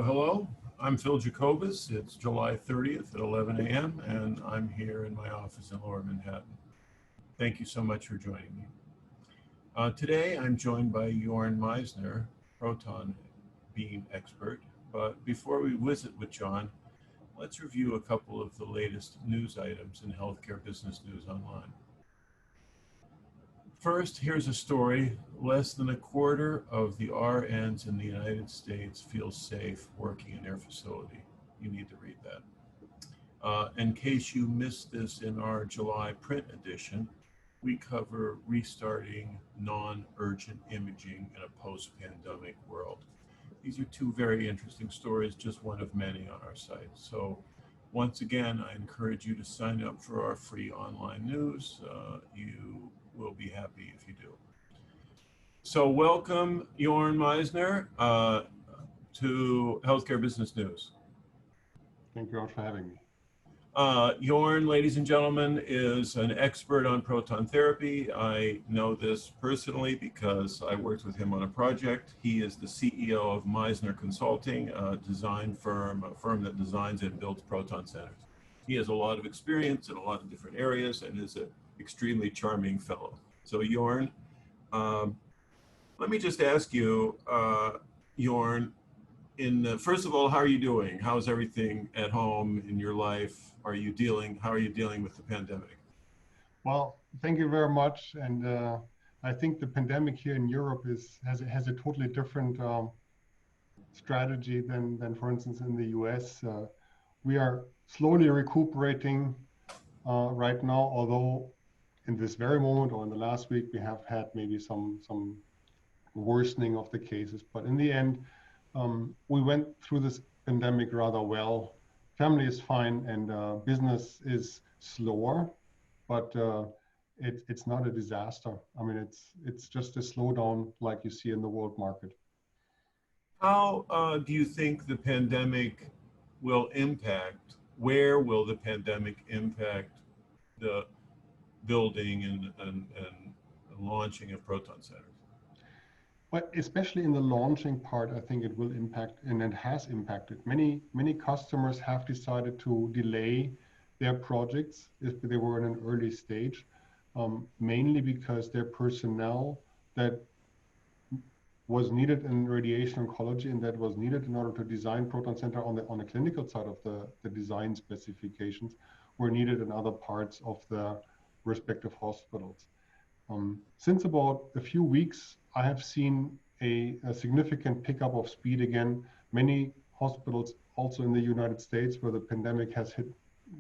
Hello, I'm Phil Jacobus. It's July 30th at 11 a.m. and I'm here in my office in Lower Manhattan. Thank you so much for joining me. Today I'm joined by Jörn Meissner, proton beam expert. But before we visit with John, let's review a couple of the latest news items in healthcare business news online. First, here's a story. Less than a quarter of the RNs in the United States feel safe working in their facility. You need to read that. In case you missed this in our July print edition, we cover restarting non-urgent imaging in a post-pandemic world. These are two very interesting stories, just one of many on our site. So once again, I encourage you to sign up for our free online news. You will be happy if you do. So welcome, Jörn Meissner, to Healthcare Business News. Thank you all for having me. Jörn, ladies and gentlemen, is an expert on proton therapy. I know this personally because I worked with him on a project. He is the CEO of Meissner Consulting, a design firm, a firm that designs and builds proton centers. He has a lot of experience in a lot of different areas and is an extremely charming fellow. So Jörn, let me just ask you, Jörn, first of all, how are you doing? How's everything at home in your life? How are you dealing with the pandemic? Well, thank you very much. And I think the pandemic here in Europe has a totally different strategy than, for instance, in the US. We are slowly recuperating right now, although in this very moment or in the last week, we have had maybe some worsening of the cases. But in the end, we went through this pandemic rather well. Family is fine and business is slower, but it's not a disaster. I mean, it's just a slowdown like you see in the world market. How do you think the pandemic will impact, where will the pandemic impact the building and launching of proton centers? But especially in the launching part, I think it will impact, and it has impacted. Many customers have decided to delay their projects if they were in an early stage, mainly because their personnel that was needed in radiation oncology and that was needed in order to design proton center on the clinical side of the design specifications were needed in other parts of the respective hospitals. Since about a few weeks, I have seen a significant pickup of speed again. Many hospitals also in the United States where the pandemic has hit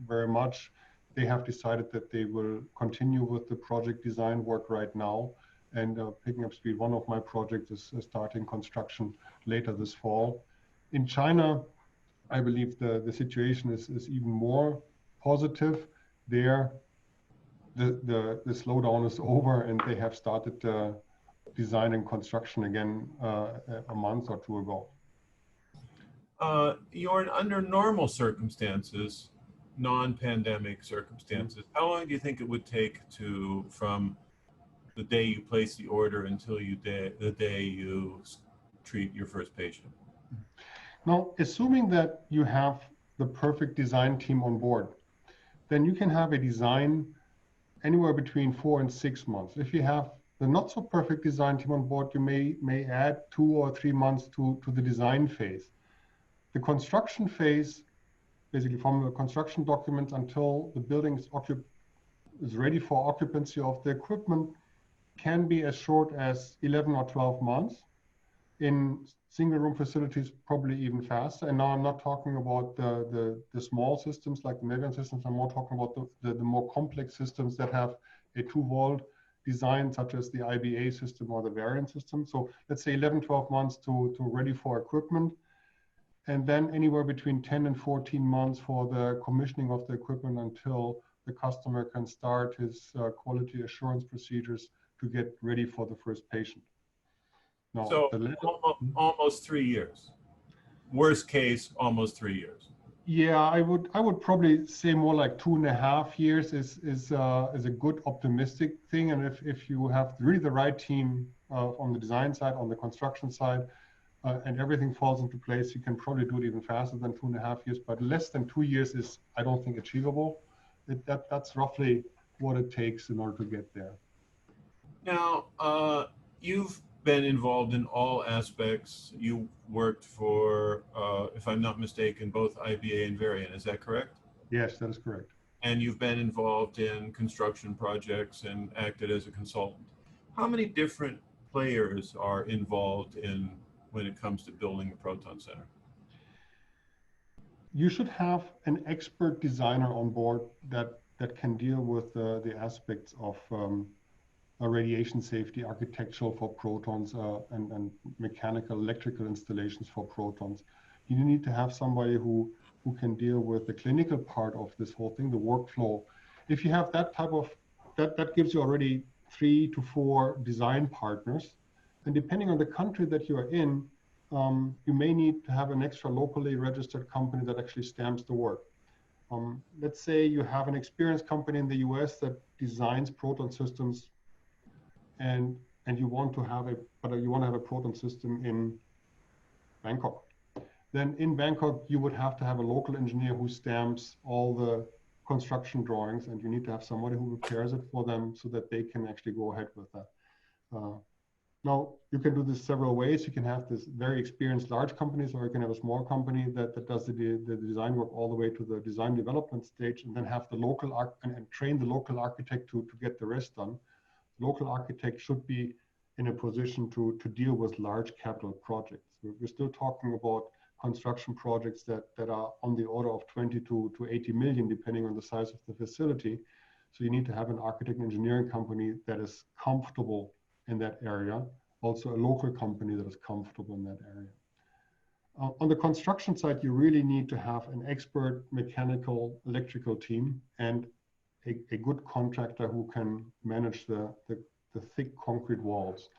very much, they have decided that they will continue with the project design work right now and picking up speed. One of my projects is starting construction later this fall. In China, I believe the situation is even more positive. There, the slowdown is over and they have started design and construction again a month or two ago. Jörn, under normal circumstances, non-pandemic circumstances, how long do you think it would take from the day you place the order until the day you treat your first patient? Now, assuming that you have the perfect design team on board, then you can have a design anywhere between 4 and 6 months. If you have the not so perfect design team on board, you may add 2 or 3 months to the design phase. The construction phase, basically from the construction documents until the building is ready for occupancy of the equipment, can be as short as 11 or 12 months. In single room facilities, probably even faster. And now I'm not talking about the small systems like the medium systems. I'm more talking about the more complex systems that have a 2-volt design, such as the IBA system or the variant system. So let's say 11, 12 months to ready for equipment. And then anywhere between 10 and 14 months for the commissioning of the equipment until the customer can start his quality assurance procedures to get ready for the first patient. No, so almost 3 years. Worst case, almost 3 years. Yeah, I would probably say more like 2.5 years is a good optimistic thing. And if you have really the right team on the design side, on the construction side, and everything falls into place, you can probably do it even faster than 2.5 years, but less than 2 years is, I don't think, achievable. That's roughly what it takes in order to get there. Now, you've been involved in all aspects. You worked for, if I'm not mistaken, both IBA and Varian. Is that correct? Yes, that is correct. And you've been involved in construction projects and acted as a consultant. How many different players are involved in when it comes to building a proton center? You should have an expert designer on board that can deal with the aspects of radiation safety, architectural for protons, and mechanical, electrical installations for protons. You need to have somebody who can deal with the clinical part of this whole thing, the workflow. If you have that type of, that gives you already 3 to 4 design partners. And depending on the country that you are in, you may need to have an extra locally registered company that actually stamps the work. Let's say you have an experienced company in the US that designs proton systems, and you want to have a proton system in Bangkok. Then in Bangkok, you would have to have a local engineer who stamps all the construction drawings, and you need to have somebody who prepares it for them so that they can actually go ahead with that. Now, you can do this several ways. You can have this very experienced large companies, or you can have a small company that does the design work all the way to the design development stage, and then have the local and train the local architect to get the rest done. Local architect should be in a position to deal with large capital projects. We're still talking about construction projects that are on the order of 20 to 80 million, depending on the size of the facility. So you need to have an architect and engineering company that is comfortable in that area, also a local company that is comfortable in that area. On the construction side, you really need to have an expert mechanical, electrical team and a good contractor who can manage the thick concrete walls.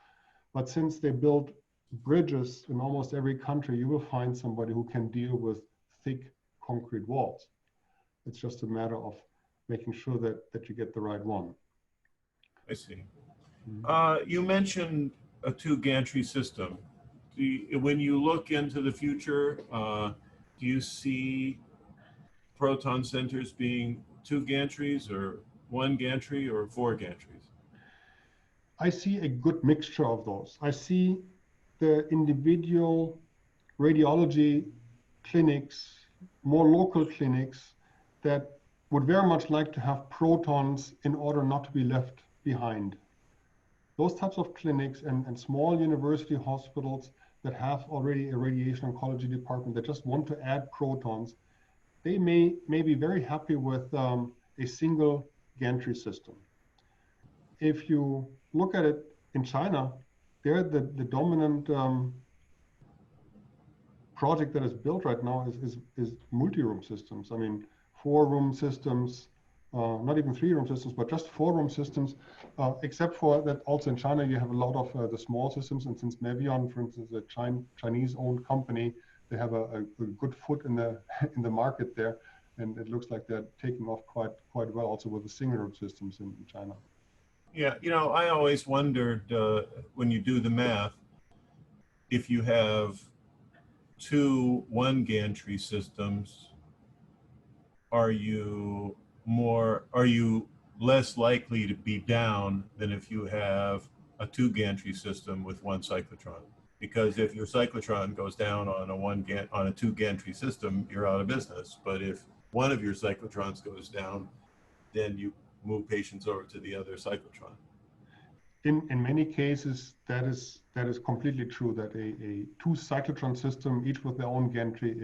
But since they build bridges in almost every country, you will find somebody who can deal with thick concrete walls. It's just a matter of making sure that you get the right one. I see. You mentioned a 2 gantry system. When you look into the future, do you see proton centers being 2 gantries or 1 gantry or 4 gantries? I see a good mixture of those. I see the individual radiology clinics, more local clinics that would very much like to have protons in order not to be left behind. Those types of clinics and small university hospitals that have already a radiation oncology department that just want to add protons, they may be very happy with a single gantry system. If you look at it in China, they're the dominant project that is built right now is multi-room systems. I mean, 4-room systems, not even 3-room systems, but just 4-room systems, except for that also in China, you have a lot of the small systems. And since Mevion, for instance, is a Chinese-owned company, they have a good foot in the market there. And it looks like they're taking off quite well also with the single-room systems in China. Yeah, I always wondered when you do the math, if you have 2 1 gantry systems, are you less likely to be down than if you have a 2 gantry system with 1 cyclotron? Because if your cyclotron goes down on a 2 gantry system, you're out of business. But if one of your cyclotrons goes down, then you move patients over to the other cyclotron. In many cases, that is completely true, that a 2 cyclotron system, each with their own gantry,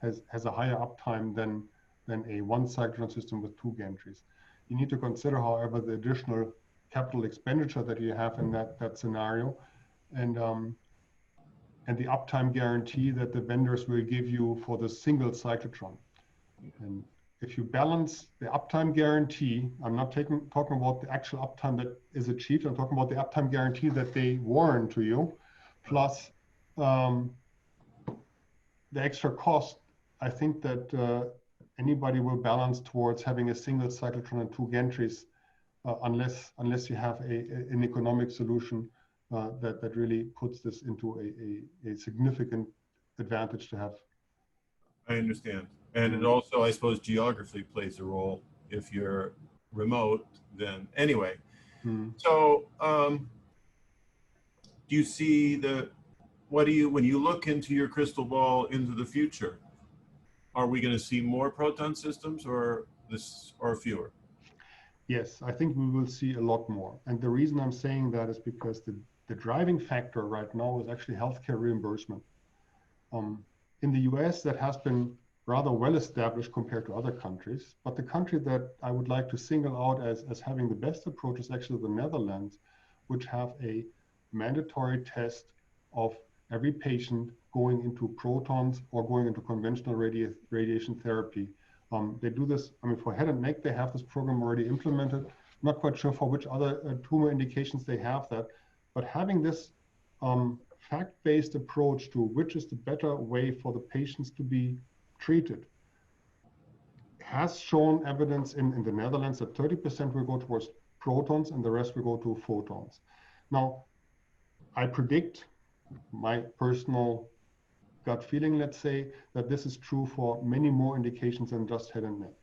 has a higher uptime than a 1 cyclotron system with 2 gantries. You need to consider, however, the additional capital expenditure that you have in that scenario, and the uptime guarantee that the vendors will give you for the single cyclotron. And if you balance the uptime guarantee, I'm not talking about the actual uptime that is achieved, I'm talking about the uptime guarantee that they warrant to you, plus the extra cost. I think that anybody will balance towards having a single cyclotron and 2 gantries, unless you have an economic solution that really puts this into a significant advantage to have. I understand. And it also, I suppose, geography plays a role. If you're remote, then anyway. So do you see when you look into your crystal ball into the future, are we going to see more proton systems or fewer? Yes, I think we will see a lot more. And the reason I'm saying that is because the driving factor right now is actually healthcare reimbursement. In the US, that has been rather well established compared to other countries. But the country that I would like to single out as having the best approach is actually the Netherlands, which have a mandatory test of every patient going into protons or going into conventional radiation therapy. They do this, I mean, for head and neck, they have this program already implemented. I'm not quite sure for which other tumor indications they have that, but having this fact-based approach to which is the better way for the patients to be treated has shown evidence in the Netherlands that 30% will go towards protons and the rest will go to photons. Now, I predict, my personal gut feeling, let's say, that this is true for many more indications than just head and neck.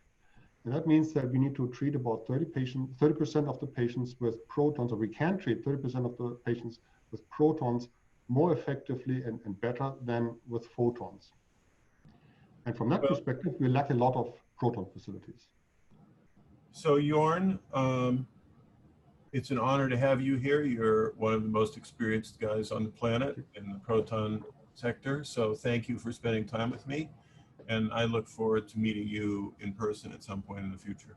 And that means that we need to treat about 30% of the patients with protons, or we can treat 30% of the patients with protons more effectively and better than with photons. And from that perspective, we lack a lot of proton facilities. So Jörn, it's an honor to have you here. You're one of the most experienced guys on the planet in the proton sector. So thank you for spending time with me. And I look forward to meeting you in person at some point in the future.